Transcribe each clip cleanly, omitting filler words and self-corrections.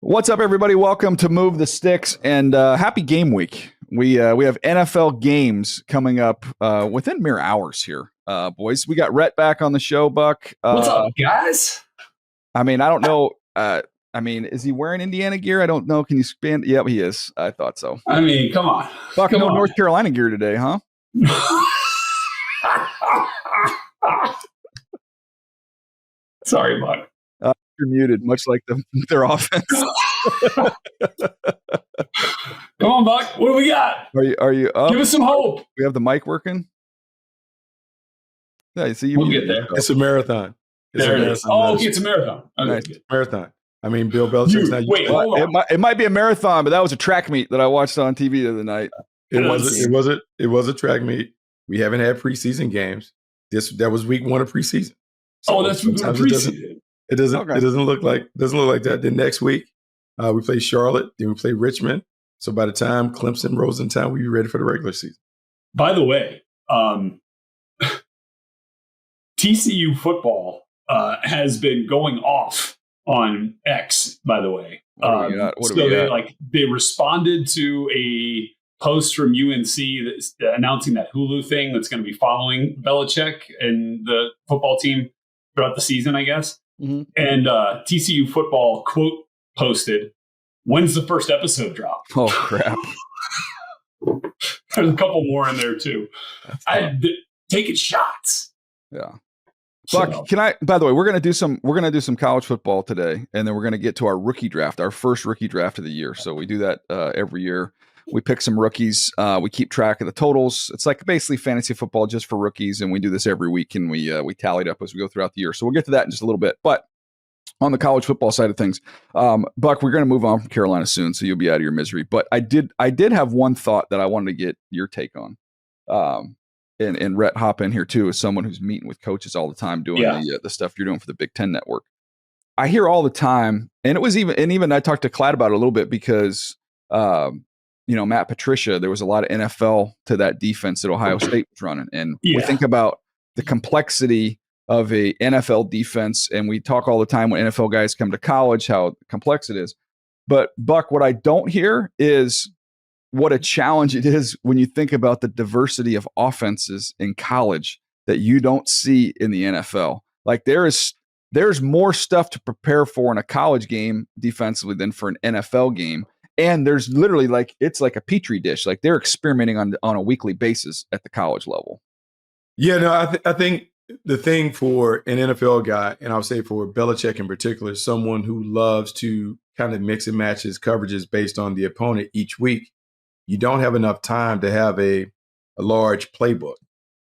What's up, everybody? Welcome to Move the Sticks and happy game week. We have NFL games coming up within mere hours here, boys. We got Rhett back on the show, Buck. What's up, guys? I mean, I don't know. Is he wearing Indiana gear? I don't know. Can you expand? Yep, he is. I thought so. I mean, come on. Buck, no North Carolina gear today, huh? Sorry, Buck. You're muted, much like their offense. Come on, Buck. What do we got? Are you up? Give us some hope. We have the mic working. Yeah, see, we'll get there. It's a marathon. There it is. Oh, okay, it's a marathon. Okay, nice. Marathon. I mean, Bill Belichick's not. Wait, hold on. It might be a marathon, but that was a track meet that I watched on TV the other night. It was a track meet. We haven't had preseason games. That was week 1 of preseason. So that's preseason. It doesn't look like that. Then next week, we play Charlotte. Then we play Richmond. So by the time Clemson rolls in town, we'll be ready for the regular season. By the way, TCU football has been going off on X. By the way, they responded to a post from UNC that's announcing that Hulu thing that's going to be following Belichick and the football team throughout the season, I guess. Mm-hmm. And TCU football quote posted, "When's the first episode drop?" Oh crap! There's a couple more in there too. Taking shots. Yeah. Buck, can I? By the way, we're gonna do some college football today, and then we're gonna get to our rookie draft, our first rookie draft of the year. So we do that every year. We pick some rookies. We keep track of the totals. It's like basically fantasy football just for rookies, and we do this every week, and we tally it up as we go throughout the year. So we'll get to that in just a little bit. But on the college football side of things, Buck, we're going to move on from Carolina soon, so you'll be out of your misery. But I did have one thought that I wanted to get your take on. And Rhett, hop in here too, as someone who's meeting with coaches all the time, doing the stuff you're doing for the Big Ten Network. I hear all the time, and even I talked to Clad about it a little bit because. Matt Patricia, there was a lot of NFL to that defense that Ohio State was running. And we think about the complexity of a NFL defense, and we talk all the time when NFL guys come to college, how complex it is. But Buck, what I don't hear is what a challenge it is when you think about the diversity of offenses in college that you don't see in the NFL. Like there's more stuff to prepare for in a college game defensively than for an NFL game. And there's literally it's like a petri dish. Like they're experimenting on a weekly basis at the college level. Yeah, no, I think the thing for an NFL guy, and I'll say for Belichick in particular, someone who loves to kind of mix and match his coverages based on the opponent each week, you don't have enough time to have a large playbook.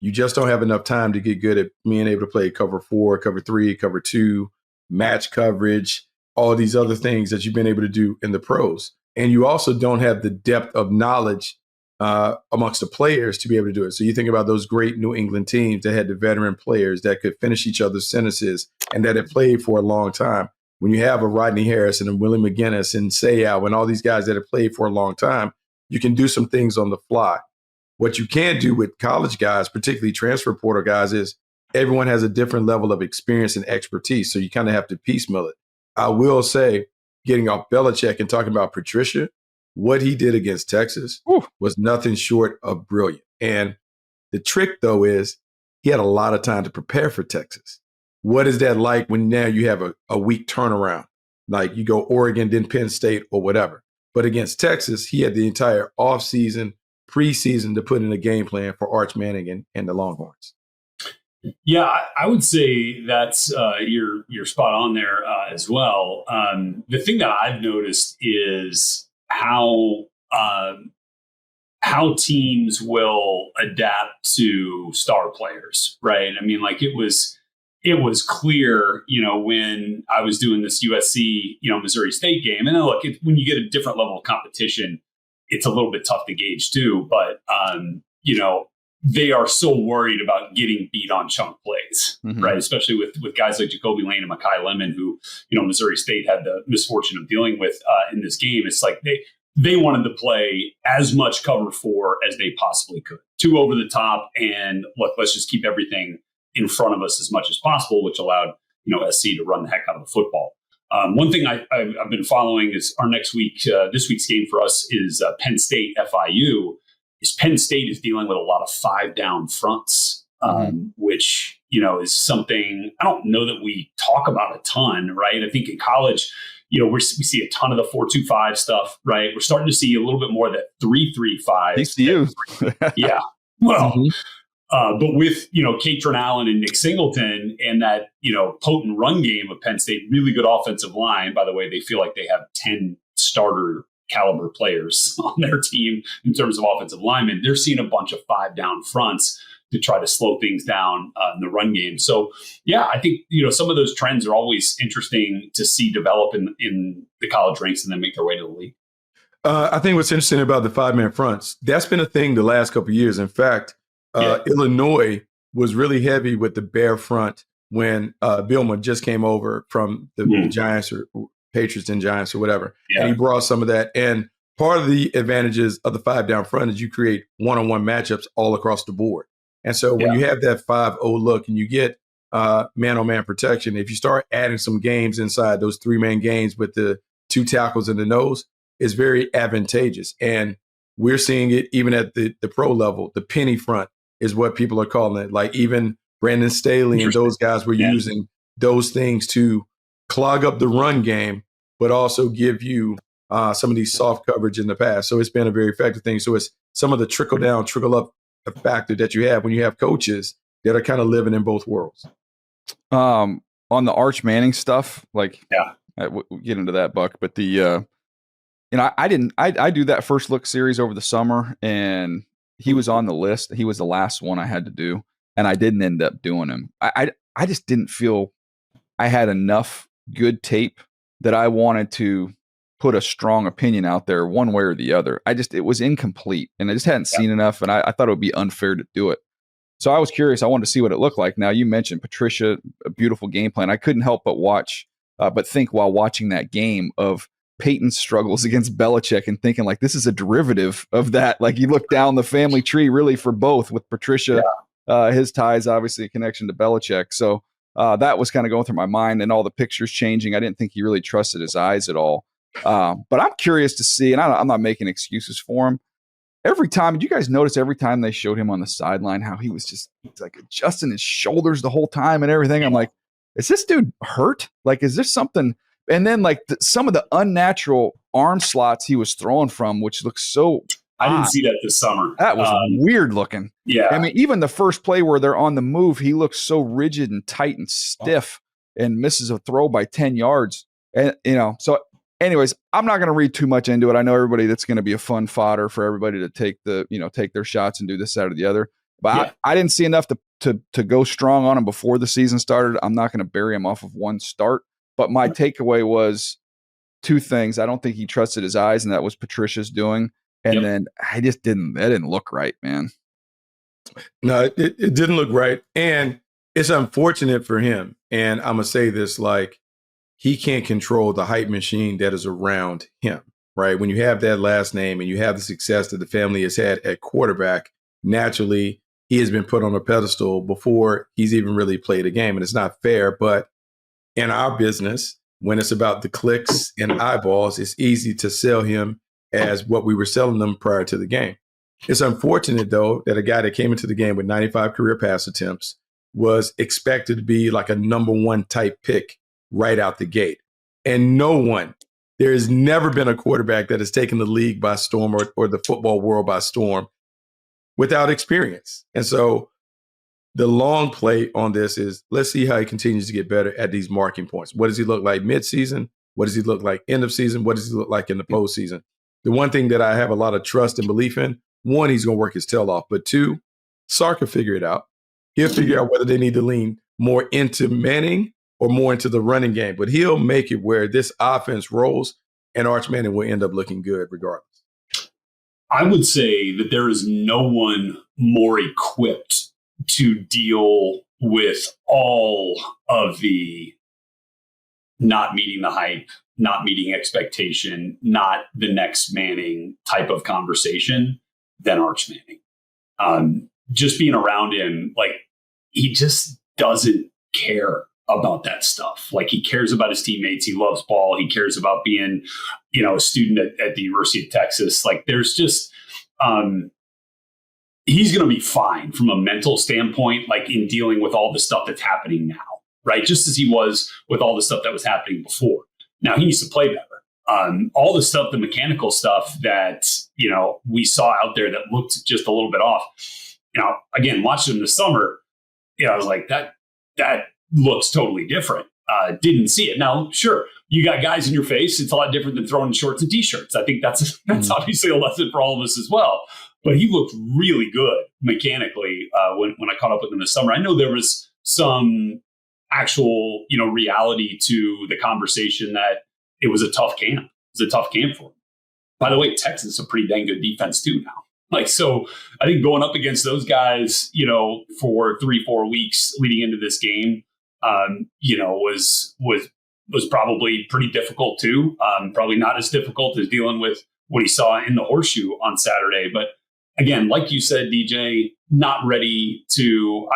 You just don't have enough time to get good at being able to play cover 4, cover 3, cover 2, match coverage, all these other things that you've been able to do in the pros. And you also don't have the depth of knowledge amongst the players to be able to do it. So you think about those great New England teams that had the veteran players that could finish each other's sentences and that had played for a long time. When you have a Rodney Harrison and Willie McGinnis and Sayal and all these guys that have played for a long time, you can do some things on the fly. What you can't do with college guys, particularly transfer portal guys, is everyone has a different level of experience and expertise. So you kind of have to piecemeal it. I will say, getting off Belichick and talking about Patricia, what he did against Texas was nothing short of brilliant. And the trick, though, is he had a lot of time to prepare for Texas. What is that like when now you have a week turnaround? Like you go Oregon, then Penn State or whatever. But against Texas, he had the entire offseason, preseason to put in a game plan for Arch Manning and the Longhorns. Yeah, I would say that's you're spot on there as well. The thing that I've noticed is how teams will adapt to star players, right? I mean, like it was clear, when I was doing this USC, Missouri State game, and then look, when you get a different level of competition, it's a little bit tough to gauge too. But they are so worried about getting beat on chunk plays, right? Especially with guys like Jacoby Lane and Mekhi Lemon, who, Missouri State had the misfortune of dealing with in this game. It's like they wanted to play as much cover 4 as they possibly could. 2 over the top, and look, let's just keep everything in front of us as much as possible, which allowed, SC to run the heck out of the football. One thing I've been following is our next week. This week's game for us is Penn State FIU. Penn State is dealing with a lot of 5-down fronts, which is something I don't know that we talk about a ton, right? I think in college, we see a ton of the 4-2-5 stuff, right? We're starting to see a little bit more of that 3-3-5. TCU. Yeah. Well, but with, Katron Allen and Nick Singleton and that, potent run game of Penn State, really good offensive line. By the way, they feel like they have 10 starter caliber players on their team in terms of offensive linemen. They're seeing a bunch of 5-down fronts to try to slow things down in the run game. So, yeah, I think, some of those trends are always interesting to see develop in the college ranks and then make their way to the league. I think what's interesting about the 5-man fronts, that's been a thing the last couple of years. In fact, Illinois was really heavy with the bear front when Billman just came over from the Giants or Patriots and Giants or whatever. Yeah. And he brought some of that. And part of the advantages of the 5-down front is you create one-on-one matchups all across the board. And so when you have that 5-0 look and you get man-on-man protection, if you start adding some games inside those 3-man games with the 2 tackles in the nose, it's very advantageous. And we're seeing it even at the pro level. The penny front is what people are calling it. Like even Brandon Staley and those guys were using those things to clog up the run game, but also give you some of these soft coverage in the past. So it's been a very effective thing. So it's some of the trickle down, trickle up factor that you have when you have coaches that are kind of living in both worlds. On the Arch Manning stuff, we'll get into that, Buck, but the I do that first look series over the summer, and he was on the list. He was the last one I had to do, and I didn't end up doing him. I just didn't feel I had enough good tape that I wanted to put a strong opinion out there one way or the other. It was incomplete, and I just hadn't seen enough, and I thought it would be unfair to do it. So I was curious. I wanted to see what it looked like. Now, you mentioned Patricia, a beautiful game plan. I couldn't help but think while watching that game of Peyton's struggles against Belichick and thinking like this is a derivative of that. Like you look down the family tree really for both with Patricia, his ties, obviously a connection to Belichick. So that was kind of going through my mind and all the pictures changing. I didn't think he really trusted his eyes at all. But I'm curious to see, and I'm not making excuses for him. Every time, did you guys notice every time they showed him on the sideline, how he was just like adjusting his shoulders the whole time and everything? I'm like, is this dude hurt? Like, is there something? And then like some of the unnatural arm slots he was throwing from, which looks so I didn't see that this summer. That was weird looking. Yeah. I mean, even the first play where they're on the move, he looks so rigid and tight and stiff and misses a throw by 10 yards. And, so anyways, I'm not going to read too much into it. I know everybody that's going to be a fun fodder for everybody to take their shots and do this, that, or the other. But I didn't see enough to go strong on him before the season started. I'm not going to bury him off of one start. But my takeaway was 2 things. I don't think he trusted his eyes, and that was Patricia's doing. And then that didn't look right, man. No, it didn't look right. And it's unfortunate for him. And I'm going to say this, like, he can't control the hype machine that is around him, right? When you have that last name and you have the success that the family has had at quarterback, naturally, he has been put on a pedestal before he's even really played a game. And it's not fair, but in our business, when it's about the clicks and eyeballs, it's easy to sell him as what we were selling them prior to the game. It's unfortunate, though, that a guy that came into the game with 95 career pass attempts was expected to be like a number 1 type pick right out the gate. And there has never been a quarterback that has taken the league by storm or the football world by storm without experience. And so the long play on this is let's see how he continues to get better at these marking points. What does he look like midseason? What does he look like end of season? What does he look like in the postseason? The one thing that I have a lot of trust and belief in, 1, he's going to work his tail off. But 2, Sark will figure it out. He'll figure out whether they need to lean more into Manning or more into the running game. But he'll make it where this offense rolls and Arch Manning will end up looking good regardless. I would say that there is no one more equipped to deal with all of the not meeting the hype, not meeting expectation, not the next Manning type of conversation than Arch Manning. Just being around him, like he just doesn't care about that stuff. Like, he cares about his teammates. He loves ball. He cares about being, a student at the University of Texas. Like, there's just, he's going to be fine from a mental standpoint, like in dealing with all the stuff that's happening now, right? Just as he was with all the stuff that was happening before. Now he needs to play better. All the stuff, the mechanical stuff that, we saw out there that looked just a little bit off, again, watching him this summer, I was like, that looks totally different. Didn't see it. Now, sure, you got guys in your face. It's a lot different than throwing shorts and t-shirts. I think that's obviously a lesson for all of us as well. But he looked really good mechanically when I caught up with him this summer. I know there was some actual, reality to the conversation that it was a tough camp. It was a tough camp for him. By the way, Texas is a pretty dang good defense too now. Like, so I think going up against those guys, for 3-4 weeks leading into this game, was probably pretty difficult too. Probably not as difficult as dealing with what he saw in the horseshoe on Saturday. But again, like you said, DJ, not ready to,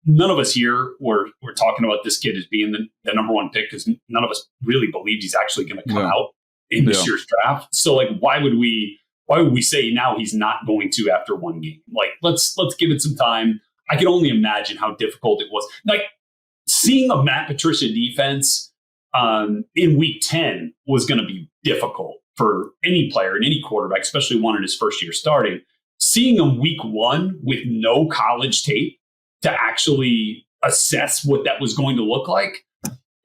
none of us here were talking about this kid as being the number one pick, because none of us really believed he's actually going to come out in this year's draft. So like, why would we say now he's not going to after one game? Like, let's give it some time. I can only imagine how difficult it was. Like, seeing a Matt Patricia defense in week 10 was going to be difficult for any player and any quarterback, especially one in his first year starting. Seeing him week 1 with no college tape to actually assess what that was going to look like,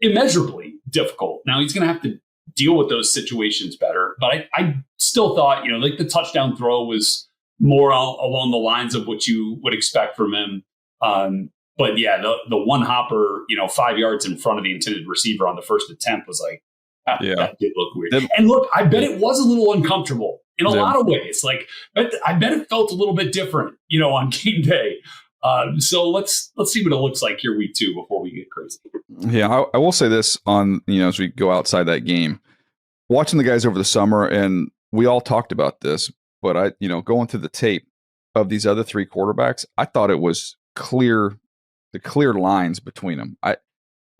immeasurably difficult. Now he's going to have to deal with those situations better. But I still thought, like, the touchdown throw was more along the lines of what you would expect from him. But yeah, the one hopper, 5 yards in front of the intended receiver on the first attempt was like, that did look weird. And look, I bet it was a little uncomfortable in a lot of ways. Like, I bet it felt a little bit different, on game day. So let's see what it looks like here week 2 before we get crazy. Yeah, I will say this on, as we go outside that game, watching the guys over the summer, and we all talked about this, but going through the tape of these other 3 quarterbacks, I thought it was the clear lines between them.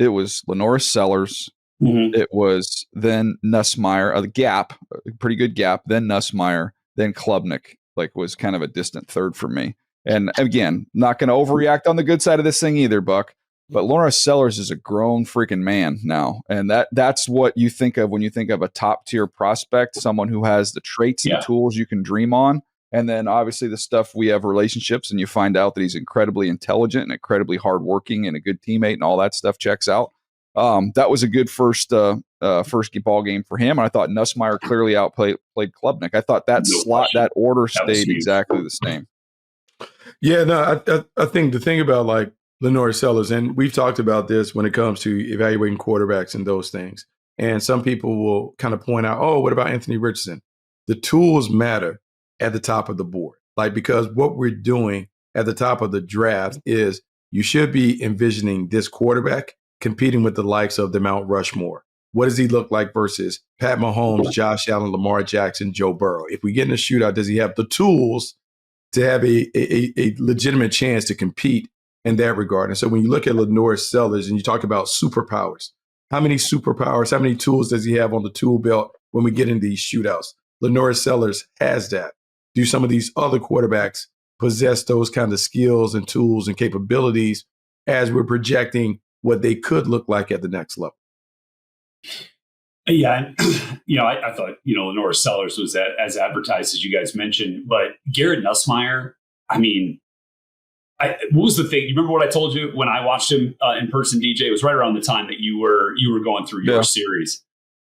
It was Lenoris Sellers. Mm-hmm. It was then Nussmeier, a gap, a pretty good gap, then Nussmeier, then Klubnik, like, was kind of a distant third for me. And again, not going to overreact on the good side of this thing either, Buck, but Lenoris Sellers is a grown freaking man now. And that's what you think of when you think of a top tier prospect, someone who has the traits and tools you can dream on. And then obviously the stuff, we have relationships, and you find out that he's incredibly intelligent and incredibly hardworking and a good teammate, and all that stuff checks out. That was a good first ball game for him. And I thought Nussmeier clearly outplayed Klubnik. I thought that that order stayed exactly the same. Yeah, no, I think the thing about like Lenoris Sellers, and we've talked about this when it comes to evaluating quarterbacks and those things. And some people will kind of point out, oh, what about Anthony Richardson? The tools matter at the top of the board. Like, because what we're doing at the top of the draft is you should be envisioning this quarterback competing with the likes of the Mount Rushmore. What does he look like versus Pat Mahomes, Josh Allen, Lamar Jackson, Joe Burrow? If we get in a shootout, does he have the tools to have a legitimate chance to compete in that regard? And so when you look at Lenoris Sellers and you talk about superpowers, how many tools does he have on the tool belt when we get into these shootouts? Lenoris Sellers has that. Do some of these other quarterbacks possess those kind of skills and tools and capabilities as we're projecting what they could look like at the next level? Yeah, I thought, Lenoris Sellers was as advertised as you guys mentioned, but Garrett Nussmeier, I mean, what was the thing? You remember what I told you when I watched him in person, DJ? It was right around the time that you were going through your series.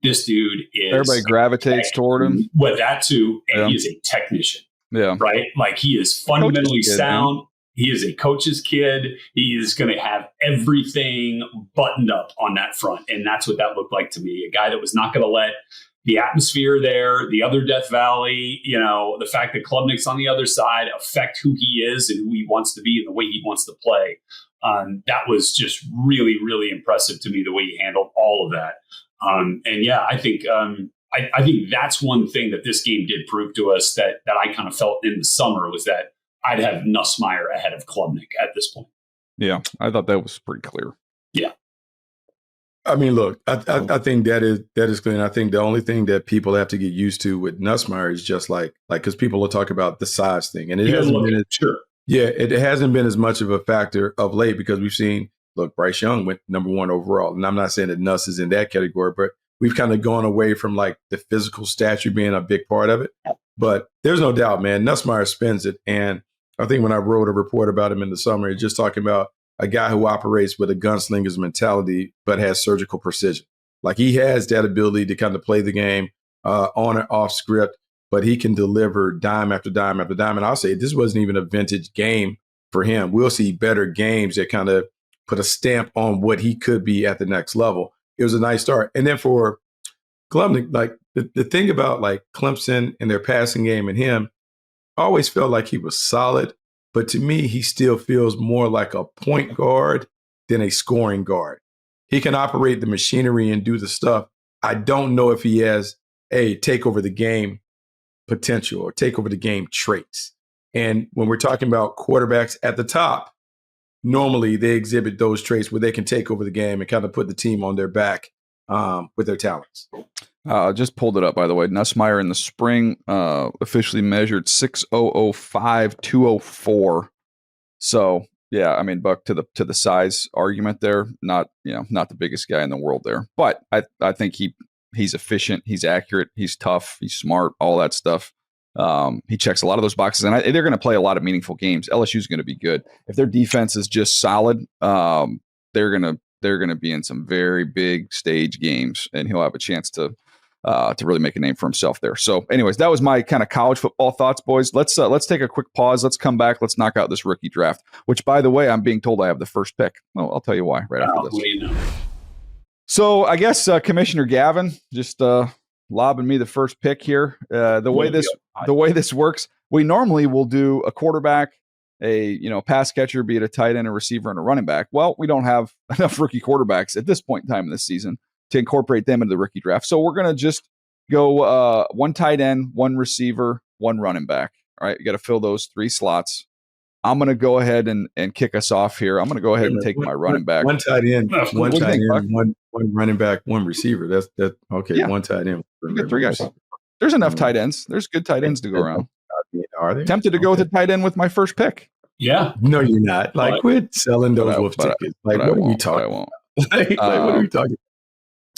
This dude is, everybody gravitates toward him. Well, that too, and he is a technician. Yeah, right. Like, he is fundamentally sound. Man. He is a coach's kid. He is going to have everything buttoned up on that front. And that's what that looked like to me. A guy that was not going to let the atmosphere there, the other Death Valley, the fact that Klubnik's on the other side affect who he is and who he wants to be and the way he wants to play. That was just really, really impressive to me, the way he handled all of that. And yeah, I think I think that's one thing that this game did prove to us that I kind of felt in the summer was that I'd have Nussmeier ahead of Klubnik at this point. Yeah, I thought that was pretty clear. Yeah. I mean, look, I think that is clear. And I think the only thing that people have to get used to with Nussmeier is just like because people will talk about the size thing, and it hasn't been sure. Yeah, it hasn't been as much of a factor of late because we've seen, look, Bryce Young went number 1 overall. And I'm not saying that Nuss is in that category, but we've kind of gone away from like the physical stature being a big part of it. But there's no doubt, man, Nussmeier spins it. And I think when I wrote a report about him in the summer, it's just talking about a guy who operates with a gunslinger's mentality, but has surgical precision. Like he has that ability to kind of play the game on and off script, but he can deliver dime after dime after dime. And I'll say this wasn't even a vintage game for him. We'll see better games that kind of put a stamp on what he could be at the next level. It was a nice start. And then for Clemson, like the thing about like Clemson and their passing game and him, I always felt like he was solid. But to me, he still feels more like a point guard than a scoring guard. He can operate the machinery and do the stuff. I don't know if he has a take over the game potential or take over the game traits. And when we're talking about quarterbacks at the top, normally they exhibit those traits where they can take over the game and kind of put the team on their back with their talents. Just pulled it up, by the way. Nussmeier in the spring officially measured 6'005", 204. So yeah, I mean, Buck, to the size argument there, not the biggest guy in the world there, but I think he's efficient, he's accurate, he's tough, he's smart, all that stuff. He checks a lot of those boxes, and they're going to play a lot of meaningful games. LSU's going to be good if their defense is just solid. They're going to be in some very big stage games, and he'll have a chance to really make a name for himself there. So anyways, that was my kind of college football thoughts, boys. Let's take a quick pause. Let's come back. Let's knock out this rookie draft, which, by the way, I'm being told I have the first pick. Well, I'll tell you why right after this. What do you know? So I guess Commissioner Gavin just lobbing me the first pick here. The way this works, we normally will do a quarterback, a pass catcher, be it a tight end, a receiver, and a running back. Well, we don't have enough rookie quarterbacks at this point in time in this season to incorporate them into the rookie draft. So we're going to just go one tight end, one receiver, one running back. All right, you got to fill those 3 slots. I'm going to go ahead and kick us off here. I'm going to go ahead and take my running back. One tight end, one running back, one receiver. That's okay. Yeah. One tight end. You get 3 guys. There's enough tight ends. There's good tight ends to go around. Are they? Tempted to go with a tight end with my first pick. Yeah. No, you're not. Like, quit selling those wolf tickets. Like, what are we talking about? Like, what are we talking about?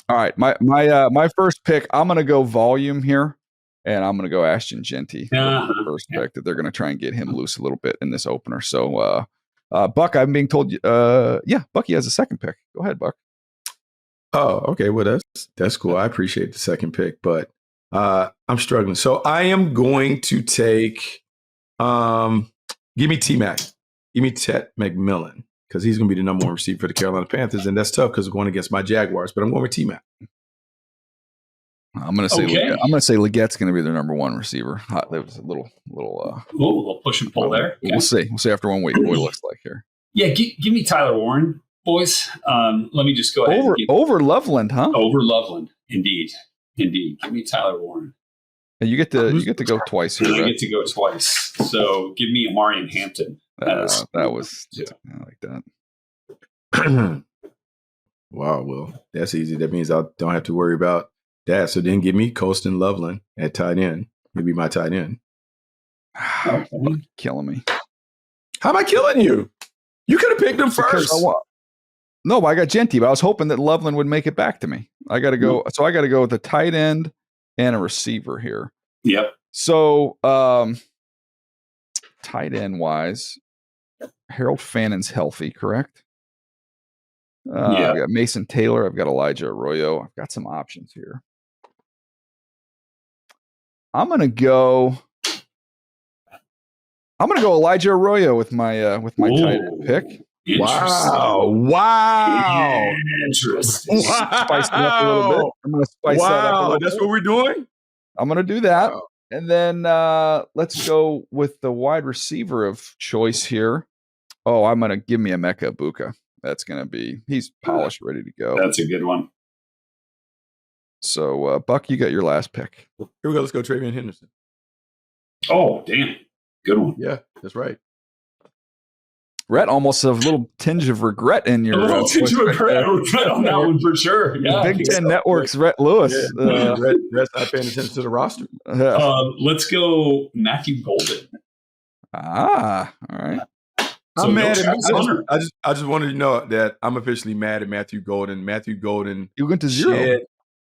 All right. My first pick, I'm going to go volume here, and I'm going to go Ashton Genty. First pick that they're going to try and get him loose a little bit in this opener. So, Buck, I'm being told, Bucky has a second pick. Go ahead, Buck. Oh, okay. Well, that's cool. I appreciate the second pick, but I'm struggling. So I am going to take, give me T-Mac. Give me Ted McMillan, because he's going to be the number 1 receiver for the Carolina Panthers, and that's tough because we're going against my Jaguars, but I'm going with T-Mac. I'm going to say Legette's going to be their number 1 receiver. There was a little push and pull there. Okay. We'll see. We'll see after 1 week what it looks like here. Yeah, give me Tyler Warren, boys. Let me just go ahead. Over Loveland, huh? Over Loveland, indeed. Give me Tyler Warren. And you get to go twice here. I get to go twice. So give me Amari and Hampton. I like that. Wow, well, that's easy. That means I don't have to worry about that. So then give me Colston Loveland at tight end. He'll be my tight end. Killing me. How am I killing you? You could have picked him first. No, but I got Genty, but I was hoping that Loveland would make it back to me. I got to go with a tight end and a receiver here. Yep. So, tight end wise, Harold Fannon's healthy, correct? I've got Mason Taylor. I've got Elijah Arroyo. I've got some options here. I'm gonna go Elijah Arroyo with my tight end pick. Wow. Interesting. Spice it up a little bit. I'm going to spice that up a little bit. That's what we're doing? I'm going to do that. Wow. And then let's go with the wide receiver of choice here. Oh, I'm going to give me Emeka Egbuka. That's going to be, he's polished, ready to go. That's a good one. So, Buck, you got your last pick. Here we go. Let's go Travion Henderson. Oh, damn. Good one. Yeah, that's right. Rhett, almost a little tinge of regret in your. A little tinge of regret on that one for sure. Yeah, Big Ten Network's Rhett Lewis. Yeah. Rhett's not paying attention to the roster. Let's go Matthew Golden. All right. So I'm mad at I just wanted to know that I'm officially mad at Matthew Golden. Matthew Golden. He went to 0.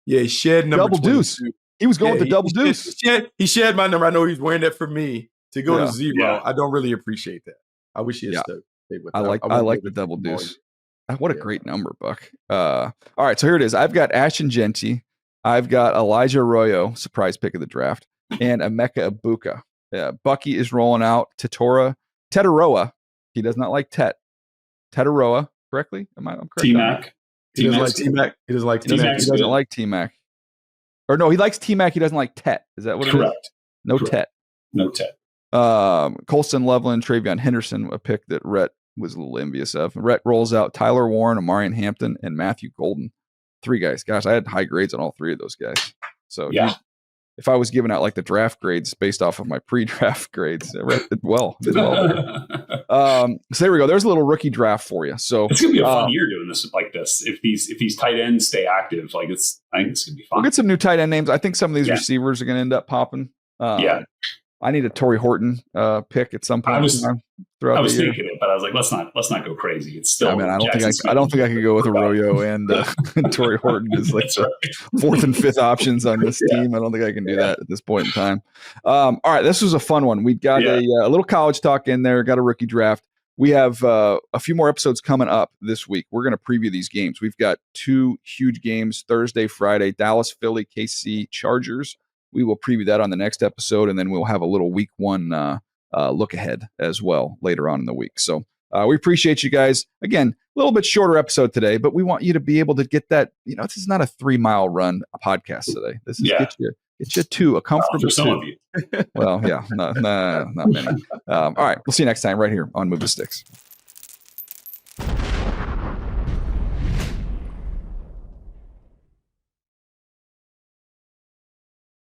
He shed number double 22. Deuce. He was going with the double deuce. He shed my number. I know he's wearing that for me to go to 0. Yeah. I don't really appreciate that. I wish he had stayed with that. I like the double deuce. What a great number, Buck. All right, so here it is. I've got Ashton Genty. I've got Elijah Arroyo, surprise pick of the draft, and Emeka Ibuka. Bucky is rolling out Tetaroa. He does not like Tetaroa, correctly? I'm correct? T-Mac. He doesn't like T-Mac. He doesn't like T-Mac. He doesn't like T-Mac. Or no, he likes T-Mac. He doesn't like Tet. Is that what it is? Correct. No Tet. No Tet. Colston Loveland, Travion Henderson, a pick that Rhett was a little envious of. Rhett rolls out Tyler Warren, Amarian Hampton, and Matthew Golden. 3 guys. Gosh, I had high grades on all 3 of those guys. So if I was giving out like the draft grades based off of my pre-draft grades, Rhett did well. So there we go. There's a little rookie draft for you. So it's gonna be a fun year doing this like this. If these tight ends stay active, I think it's gonna be fun. We'll get some new tight end names. I think some of these receivers are gonna end up popping. I need a Torrey Horton pick at some point. I was thinking it, but I was like, let's not go crazy. It's still. I don't think I could go with Arroyo and Torrey Horton as like the 4th and 5th options on this team. I don't think I can do that at this point in time. All right, this was a fun one. We got a little college talk in there. Got a rookie draft. We have a few more episodes coming up this week. We're going to preview these games. We've got 2 huge games Thursday, Friday. Dallas, Philly, KC, Chargers. We will preview that on the next episode, and then we'll have a little week 1 look ahead as well later on in the week. So we appreciate you guys. Again, a little bit shorter episode today, but we want you to be able to get that. This is not a 3-mile run podcast today. This is get you to a comfortable. For some of you. Well, not many. All right, we'll see you next time right here on Move the Sticks.